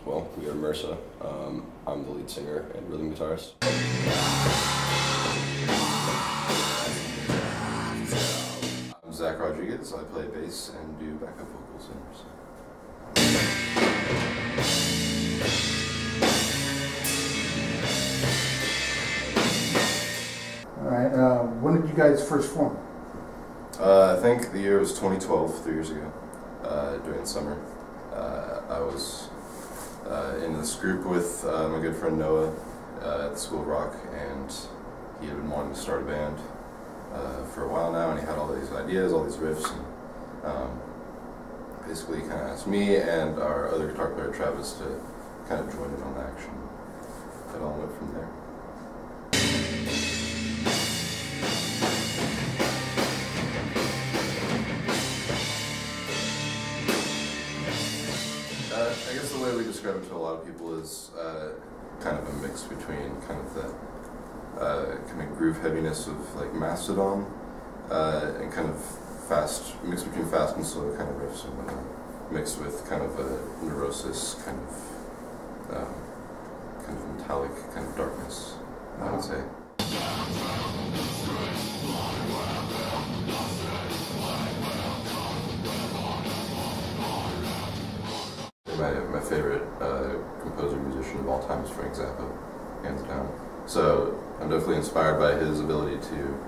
Well, we are MRSA. I'm the lead singer and rhythm guitarist. I'm Zach Rodriguez. I play bass and do backup vocals in MRSA. Alright, when did you guys first form? I think the year was 2012, 3 years ago, during the summer. I was in this group with my good friend Noah at the School of Rock, and he had been wanting to start a band for a while now, and he had all these ideas, all these riffs, and basically kind of asked me and our other guitar player Travis to kind of join in on the action. It all went from there. I guess the way we describe it to a lot of people is kind of a mix between kind of the kind of groove heaviness of like Mastodon and kind of mix between fast and slow kind of riffs, and mixed with kind of a Neurosis kind of metallic kind of darkness, I would say. My favorite composer, musician of all time is Frank Zappa, hands down. So I'm definitely inspired by his ability to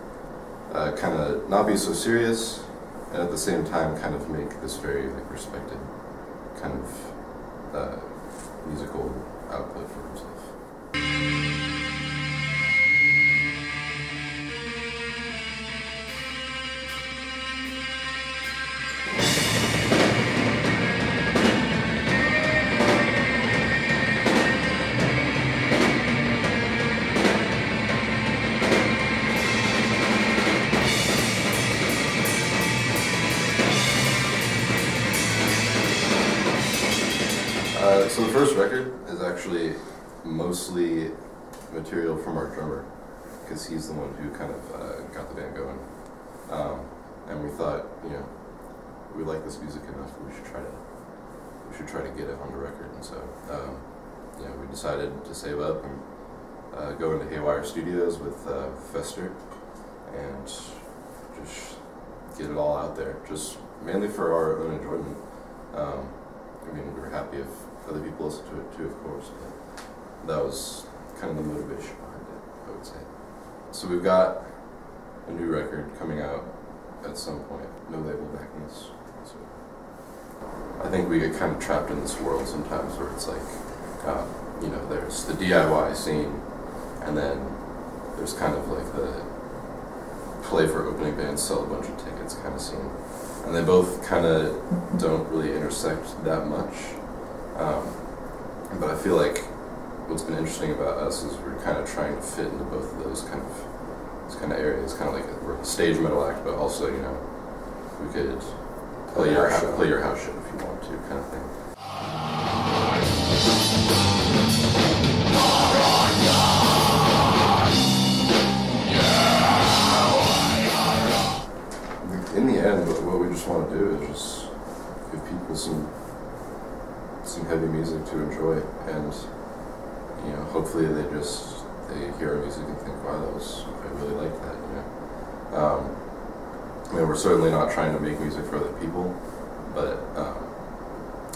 kind of not be so serious, and at the same time kind of make this very like respected kind of musical output for himself. So the first record is actually mostly material from our drummer, because he's the one who kind of got the band going. And we thought, you know, we like this music enough, we should try to get it on the record. And so, you know, we decided to save up and go into Haywire Studios with Fester and just get it all out there, just mainly for our own enjoyment. I mean, we were happy if other people listened to it too, of course, but that was kind of the motivation behind it, I would say. So we've got a new record coming out at some point, no label backing us. So I think we get kind of trapped in this world sometimes where it's like, you know, there's the DIY scene, and then there's kind of like the play for opening bands, sell a bunch of tickets kind of scene. And they both kind of don't really intersect that much. But I feel like what's been interesting about us is we're kind of trying to fit into both of those kind of areas. Kind of like we're a stage metal act, but also, you know, we could play your house show if you want to, kind of thing. In the end, what we just want to do is just give people some heavy music to enjoy, and you know, hopefully they hear our music and think, wow, I really like that, you know. I mean, we're certainly not trying to make music for other people, but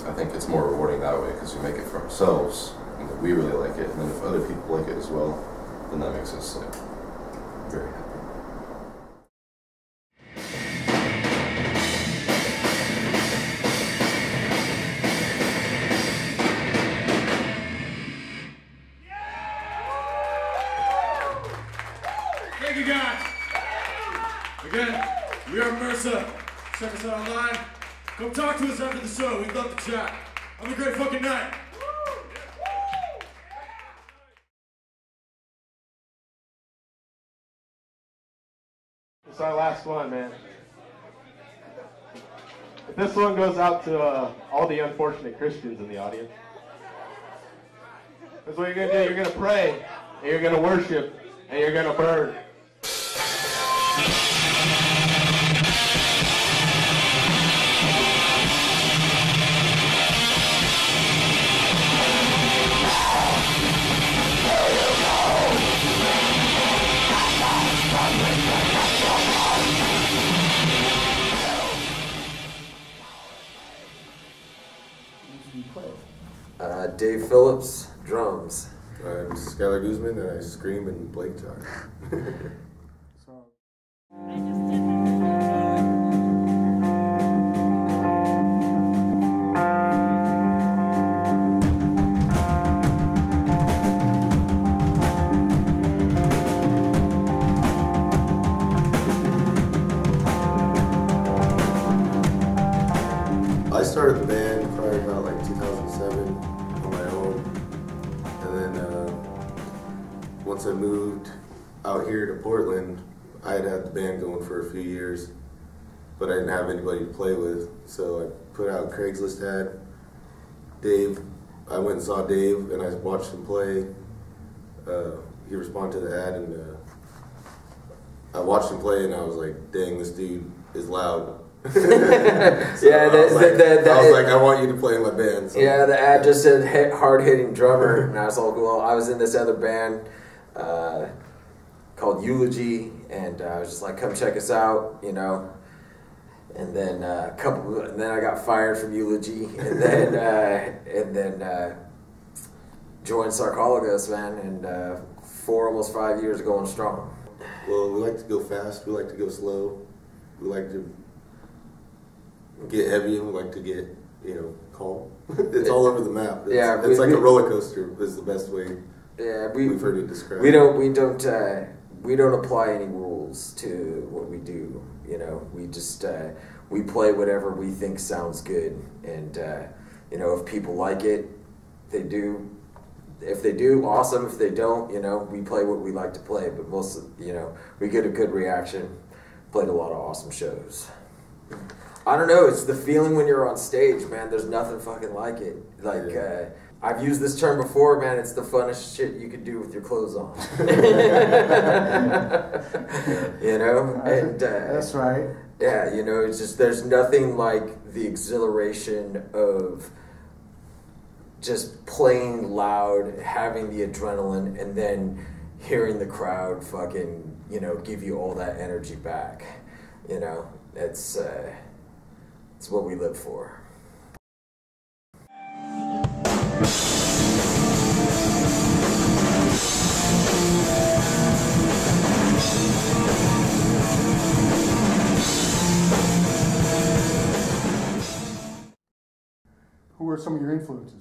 I think it's more rewarding that way because we make it for ourselves and that we really like it, and then if other people like it as well, then that makes us like very happy. Thank you guys. Again, we are MRSA. Check us out online. Come talk to us after the show. We'd love to chat. Have a great fucking night. It's our last one, man. This one goes out to all the unfortunate Christians in the audience. That's what you're going to do. You're going to pray, and you're going to worship, and you're going to burn. do you play? Dave Phillips, drums. I'm Skylar Guzman, and I scream and Blake guitar. So, I started the band probably about like 2007 on my own, and then once I moved out here to Portland, I had the band going for a few years, but I didn't have anybody to play with, so I put out a Craigslist ad. Dave, I went and saw Dave, and I watched him play. He responded to the ad, and I watched him play, and I was like, dang, this dude is loud. So Yeah, I was like, I want you to play in my band. So. Yeah, the ad just said hard-hitting drummer, and I was like, well, I was in this other band called Eulogy, and I was just like, come check us out, you know. And then and then I got fired from Eulogy, and then joined Sarcologos, man, and 4 almost 5 years going strong. Well, we like to go fast. We like to go slow. We like to get heavy, and we like to get, calm. It's all over the map. It's like a roller coaster. Is the best way. Yeah, we've heard it described. We don't apply any rules to what we do. You know, we just we play whatever we think sounds good, and if people like it, they do. If they do, awesome. If they don't, we play what we like to play. But most, we get a good reaction. Played a lot of awesome shows. I don't know. It's the feeling when you're on stage, man. There's nothing fucking like it. I've used this term before, man. It's the funnest shit you could do with your clothes on. that's right. Yeah, it's just there's nothing like the exhilaration of just playing loud, having the adrenaline, and then hearing the crowd fucking, give you all that energy back. It's what we live for. Who are some of your influences?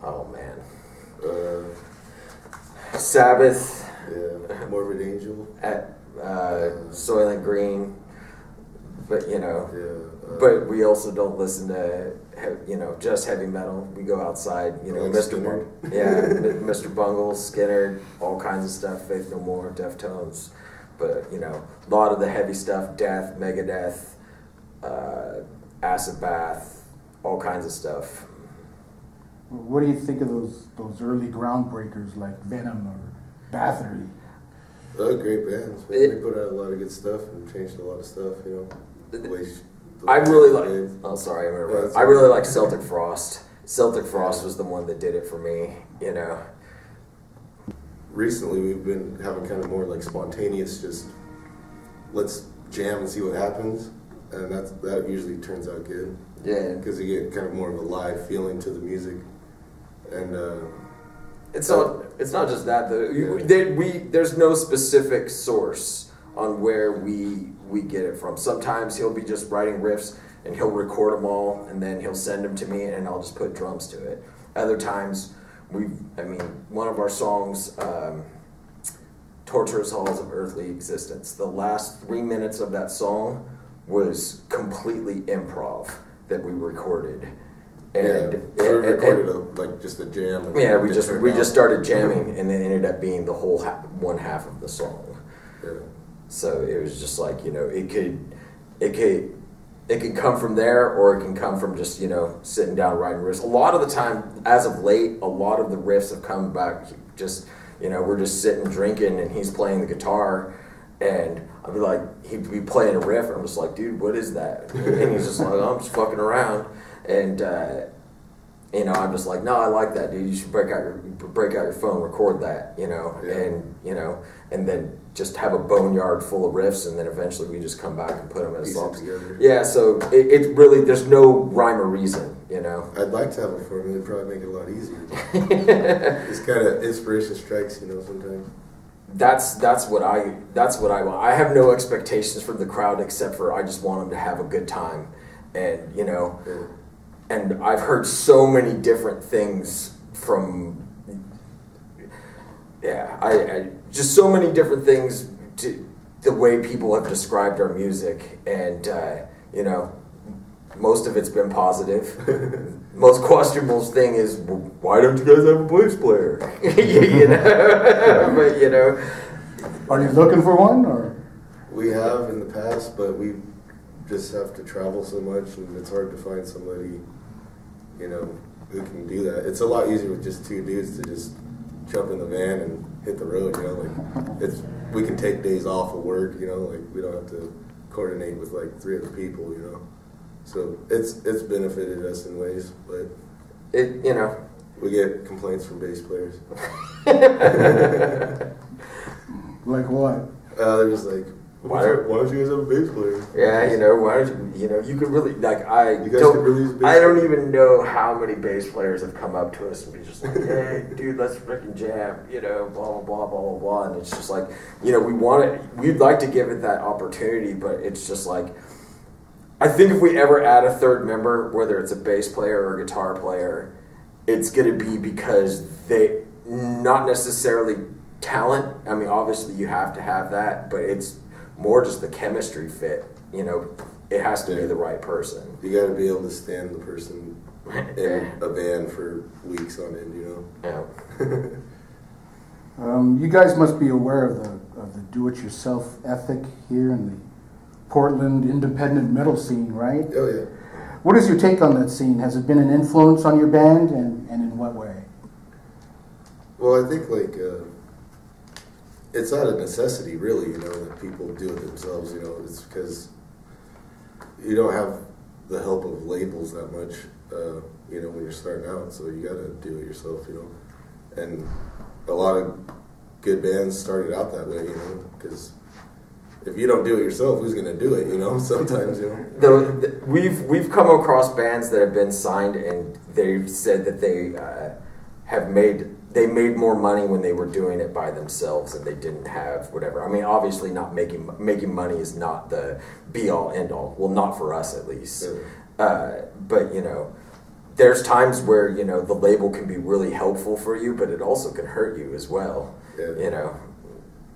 Oh man, Sabbath. Yeah, Morbid Angel. At Soylent Green, but Yeah. But we also don't listen to just heavy metal. We go outside, Like Mr. Skinner. Mr. Bungle, Skinner, all kinds of stuff. Faith No More, Deftones, but a lot of the heavy stuff: Death, Megadeth, Acid Bath, all kinds of stuff. What do you think of those early groundbreakers like Venom or Bathory? Great bands. They put out a lot of good stuff and changed a lot of stuff. I really like. Oh, sorry, I'm interrupting. I really like Celtic Frost. Celtic Frost was the one that did it for me. Recently, we've been having kind of more like spontaneous, just let's jam and see what happens, and that usually turns out good. Yeah, because you get kind of more of a live feeling to the music, and it's not just that though. There's no specific source on where we get it from. Sometimes he'll be just writing riffs and he'll record them all and then he'll send them to me and I'll just put drums to it. Other times one of our songs, Torturous Halls of Earthly Existence, the last 3 minutes of that song was completely improv that we recorded. And we recorded just a jam. Yeah, we just started jamming, and then it ended up being the whole one half of the song. Yeah. So it was just like it could come from there, or it can come from just sitting down writing riffs. A lot of the time, as of late, a lot of the riffs have come back. Just we're just sitting drinking, and he's playing the guitar, and I'd be like, he'd be playing a riff, and I'm just like, dude, what is that? And he's just like, oh, I'm just fucking around. And You know, I'm just like, no, I like that, dude. You should break out your phone, record that, you know, Yeah. and you know, and then just have a boneyard full of riffs, and then eventually we just come back and put them in Piece it songs. together. Yeah, so it really, there's no rhyme or reason, you know. I'd like to have a formula. It'd probably make it a lot easier. It's kind of inspiration strikes, you know, sometimes. That's what I want. I have no expectations from the crowd except for I just want them to have a good time, and you know. Yeah. And I've heard so many different things from, I just so many different things to the way people have described our music, and you know, most of it's been positive. Most questionable thing is, well, why don't you guys have a bass player? You know, but you know, Are you looking for one, or? We have in the past, but we just have to travel so much, and it's hard to find somebody, you know, who can do that. It's a lot easier with just two dudes to just jump in the van and hit the road, you know, like we can take days off of work, you know, like we don't have to coordinate with like 3 other people, you know. So it's benefited us in ways, but you know, we get complaints from bass players. Like what? They're just like, why don't you guys have a bass player? yeah, you know, why don't you know, you could really, like, You guys could really use a bass I don't player. even know how many bass players have come up to us and be just like, hey, dude, let's freaking jam, you know, blah, blah, blah, blah, blah, blah. And it's just like, you know, we'd like to give it that opportunity, but it's just like, I think if we ever add a third member, whether it's a bass player or a guitar player, it's going to be because they, not necessarily talent. I mean, obviously you have to have that, but it's more just the chemistry fit. You know, it has to be the right person. You got to be able to stand the person in a van for weeks on end, you know. Yeah. You guys must be aware of the do-it-yourself ethic here in the Portland independent metal scene, right? Oh yeah. What is your take on that scene? Has it been an influence on your band, and in what way? Well, I think like it's not a necessity, really. You know, that people do it themselves. You know, it's because you don't have the help of labels that much. You know, when you're starting out, so you got to do it yourself. You know, and a lot of good bands started out that way. You know, because if you don't do it yourself, who's going to do it? You know, sometimes, you know. We've come across bands that have been signed and they've said that they made more money when they were doing it by themselves and they didn't have whatever. I mean, obviously, not making money is not the be all end all. Well, not for us at least. But you know, there's times where you know the label can be really helpful for you, but it also can hurt you as well. Yeah. You know.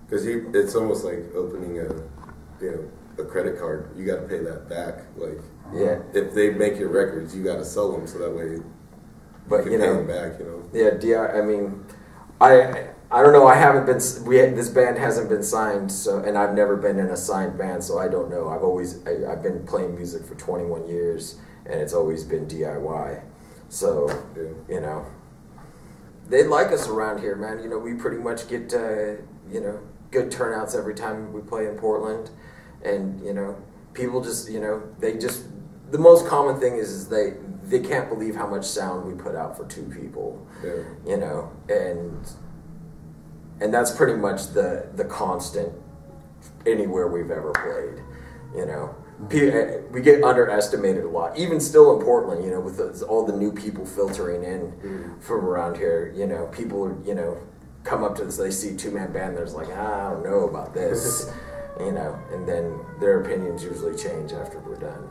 Because it's almost like opening a credit card. You got to pay that back. Like, yeah, if they make your records, you got to sell them so that way. But you can pay them back. You know. Yeah, I mean, I don't know. I haven't been. This band hasn't been signed, so and I've never been in a signed band, so I don't know. I've been playing music for 21 years, and it's always been DIY. So Yeah. you know, they like us around here, man. You know, we pretty much get you know, good turnouts every time we play in Portland, and you know, people just, you know, the most common thing is they can't believe how much sound we put out for 2 people. Yeah. You know, and that's pretty much the constant anywhere we've ever played. You know, we get underestimated a lot, even still in Portland. You know, with all the new people filtering in from around here. You know, people, you know, come up to us, they see 2-man band, there's like, I don't know about this. You know, and then their opinions usually change after we're done.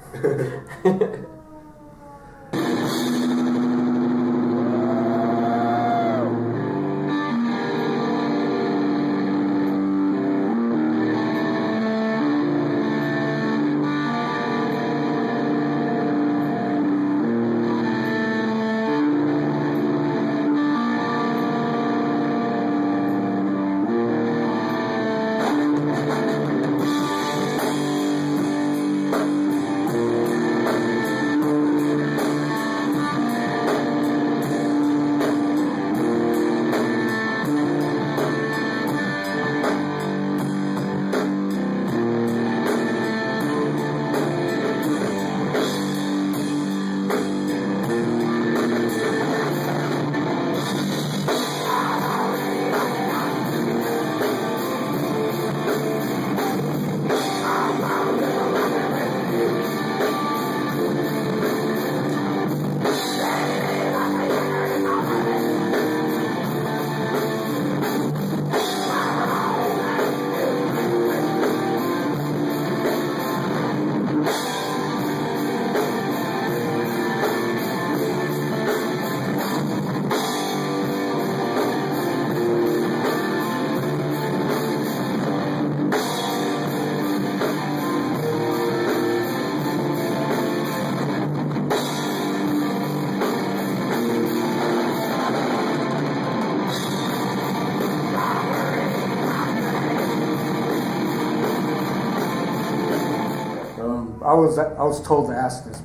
was told to ask this.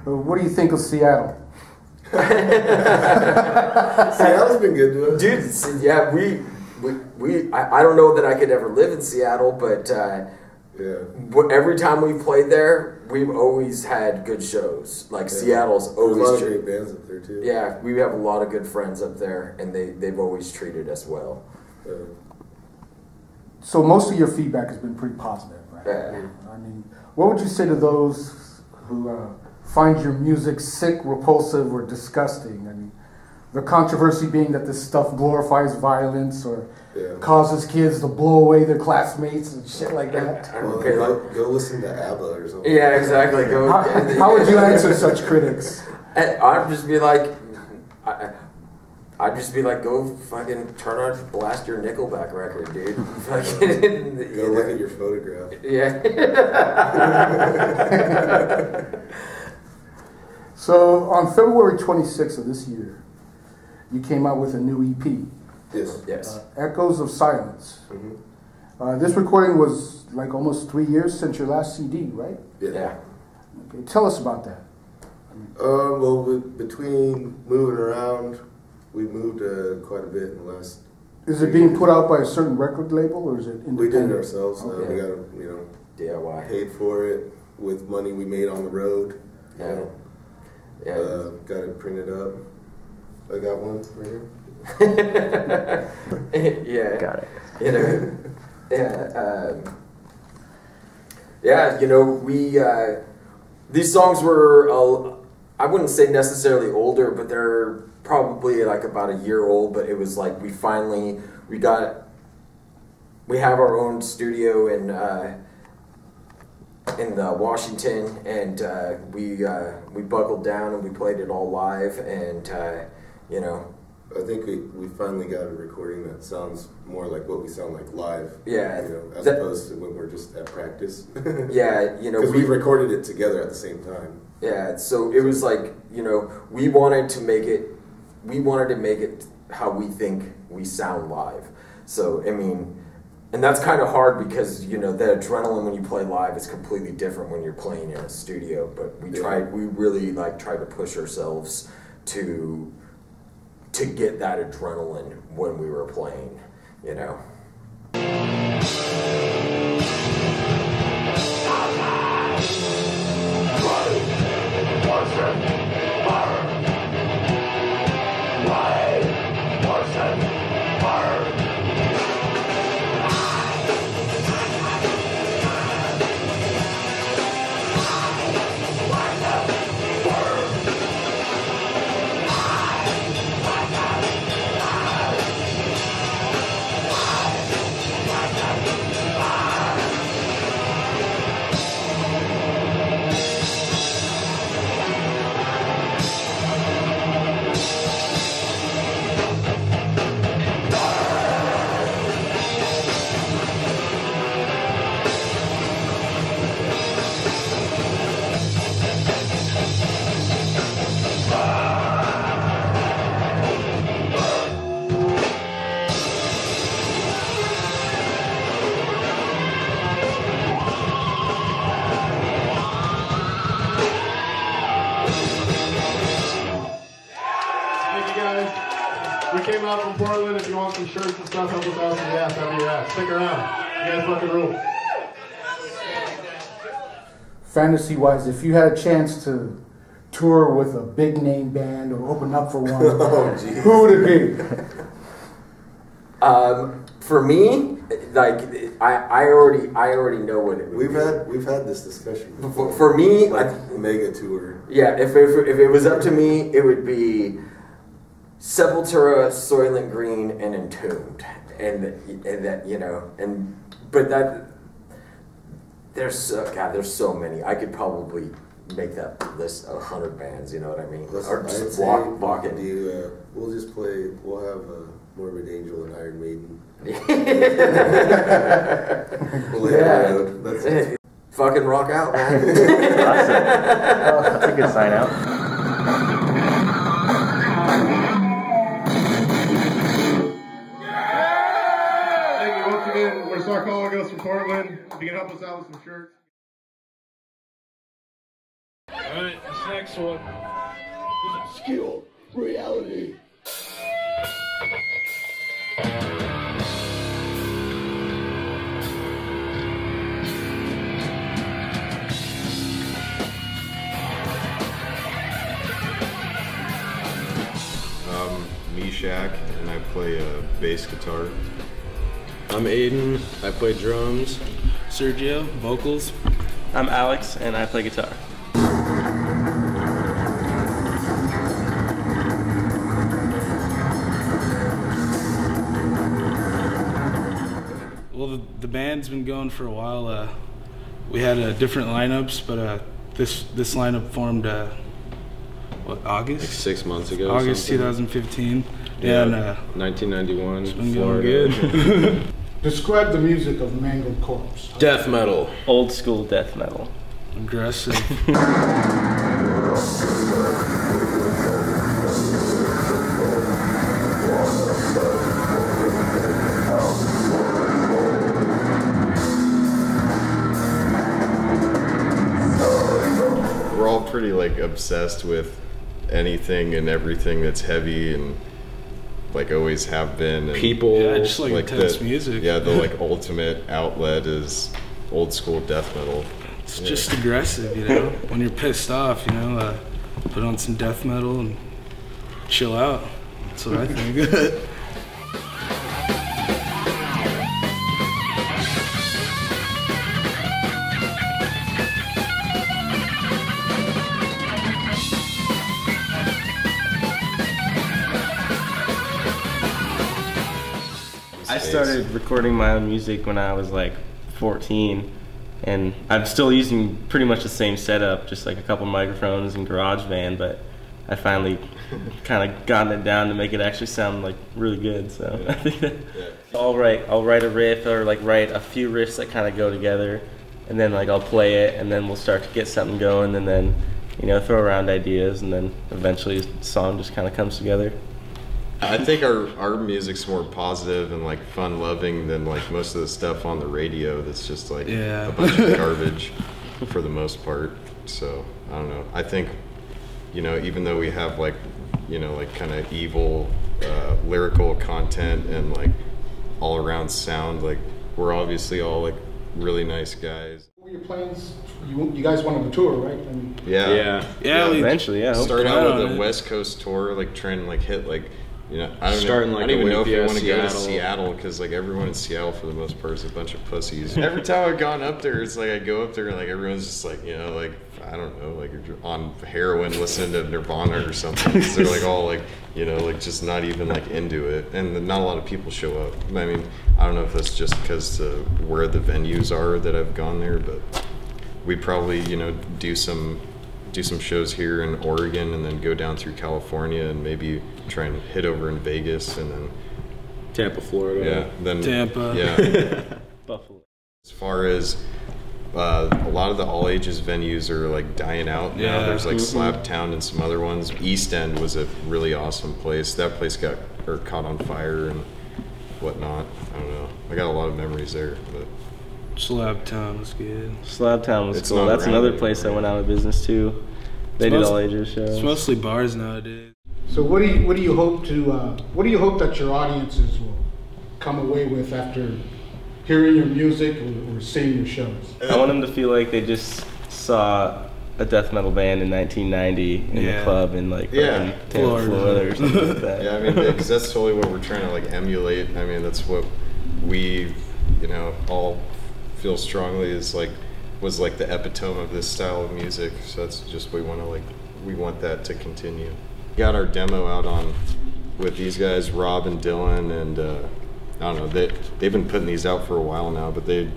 What do you think of Seattle? Seattle's been good to us. Dude, yeah, I don't know that I could ever live in Seattle, but every time we've played there, we've always had good shows. Like Seattle's always. There's a lot of great bands up there too. Yeah, we have a lot of good friends up there, and they've always treated us well. So most of your feedback has been pretty positive, right? Yeah. I mean, what would you say to those who find your music sick, repulsive, or disgusting? I mean, the controversy being that this stuff glorifies violence or causes kids to blow away their classmates and shit like that. Well, go listen to ABBA or something. Yeah, exactly. How would you answer such critics? I'd just be like, go fucking turn on, blast your Nickelback record, dude. Go look at your photograph. Yeah. So on February 26th of this year, you came out with a new EP. Yes. Echoes of Silence. Mm-hmm. This recording was like almost 3 years since your last CD, right? Yeah. Okay, tell us about that. Well, between moving around, we've moved quite a bit in the last. Is it being put out by a certain record label, or is it independent? We did it ourselves. Okay. We got DIY. paid for it with money we made on the road. Yeah. Got it printed up. I got one right here. Yeah. Got it. You know. We these songs were I wouldn't say necessarily older, but they're probably like about a year old. But it was like we have our own studio in Washington, and we buckled down and we played it all live, and I think we finally got a recording that sounds more like what we sound like live. Yeah, as opposed to when we're just at practice. Yeah, because we recorded it together at the same time. Yeah, so it was like we wanted to make it how we think we sound live. So I mean. And that's kind of hard because, the adrenaline when you play live is completely different when you're playing in a studio. But we really tried to push ourselves to get that adrenaline when we were playing, We came out from Portland. If you want some shirts and stuff, help us out some gas out of your ass. Stick around. You guys fucking rule. Fantasy-wise, if you had a chance to tour with a big name band or open up for one, who would it be? For me, I already know what it would be. We've had this discussion before. For me, mega tour. Yeah, if it was up to me, it would be Sepultura, Soylent Green, and Entombed, there's so many. I could probably make that list 100 bands. You know what I mean? Or just walk it. We'll just play. We'll have Morbid Angel and Iron Maiden. That's it. Fucking rock out, man. That's a good sign out. We're Sarcófagos from Portland. If you can help us out with some shirts. Alright, this next one is obscure reality. Shaq, and I play bass guitar. I'm Aiden, I play drums. Sergio, vocals. I'm Alex, and I play guitar. Well, the band's been going for a while. We had different lineups, but this lineup formed what, August? Like 6 months ago. August 2015. Yeah, and 1991. It's been Florida. going good. Describe the music of Mangled Corpse. Death metal. Old school death metal. Aggressive. We're all pretty like obsessed with anything and everything that's heavy and like always have been. And people. Yeah, just like intense the, music. Yeah, the like ultimate outlet is old school death metal. It's just aggressive, you know? When you're pissed off, you know, put on some death metal and chill out. That's what I think. I started recording my own music when I was like 14, and I'm still using pretty much the same setup, just like a couple microphones and GarageBand, but I finally kind of gotten it down to make it actually sound like really good. So I think that I'll write a riff or like write a few riffs that kind of go together, and then like I'll play it, and then we'll start to get something going, and then you know throw around ideas, and then eventually the song just kind of comes together. I think our music's more positive and like fun loving than like most of the stuff on the radio that's just like a bunch of garbage for the most part. So I don't know. I think, you know, even though we have like, you know, like kind of evil lyrical content and like all around sound, like we're obviously all like really nice guys. What were your plans? You guys wanted to tour, right? I mean, Yeah. Eventually, yeah. Start out with a West Coast tour, like trying to like hit like, you know, I don't even know if we want to go to Seattle because like everyone in Seattle for the most part is a bunch of pussies. Every time I've gone up there, it's like I go up there and like everyone's just like, you know, like I don't know, like on heroin listening to Nirvana or something. 'Cause they're like all like, you know, like just not even like into it, and not a lot of people show up. I mean, I don't know if that's just because where the venues are that I've gone there, but we'd probably, you know, do some shows here in Oregon and then go down through California and maybe try and hit over in Vegas and then Tampa, Florida. Yeah, then Tampa. Yeah. Buffalo. As far as a lot of the all ages venues are like dying out now. Yeah. There's like Slab Town and some other ones. East End was a really awesome place. That place got caught on fire and whatnot. I don't know. I got a lot of memories there, but Slab Town was good. Slab Town was It's cool. not That's around another place that went out of business too. They did all ages shows. It's mostly bars nowadays. so what do you hope that your audiences will come away with after hearing your music or seeing your shows? I want them to feel like they just saw a death metal band in 1990 in the club in like Tampa, Florida or something like that. Yeah, I mean, because that's totally what we're trying to like emulate. I mean, that's what we, you know, all feel strongly is like was like the epitome of this style of music. So that's just we want that to continue. Got our demo out on with these guys, Rob and Dylan, and I don't know, they've been putting these out for a while now, but they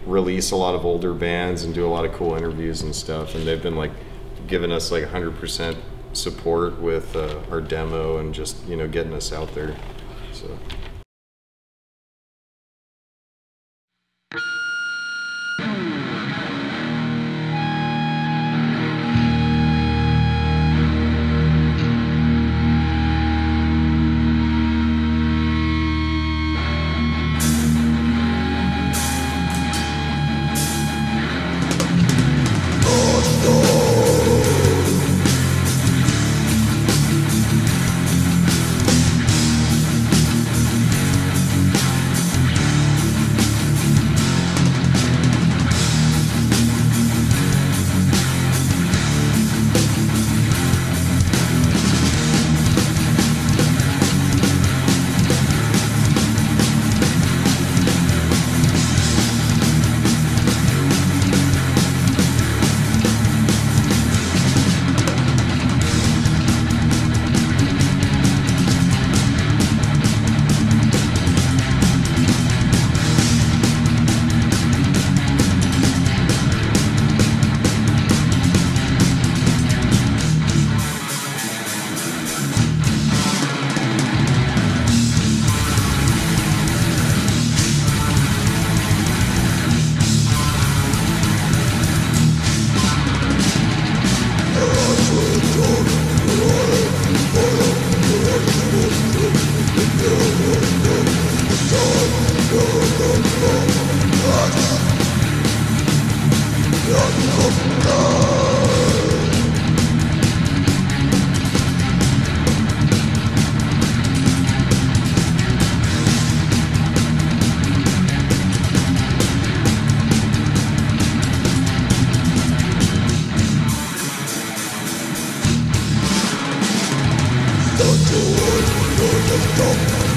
release a lot of older bands and do a lot of cool interviews and stuff, and they've been like giving us like 100% support with our demo and just, you know, getting us out there. So. You're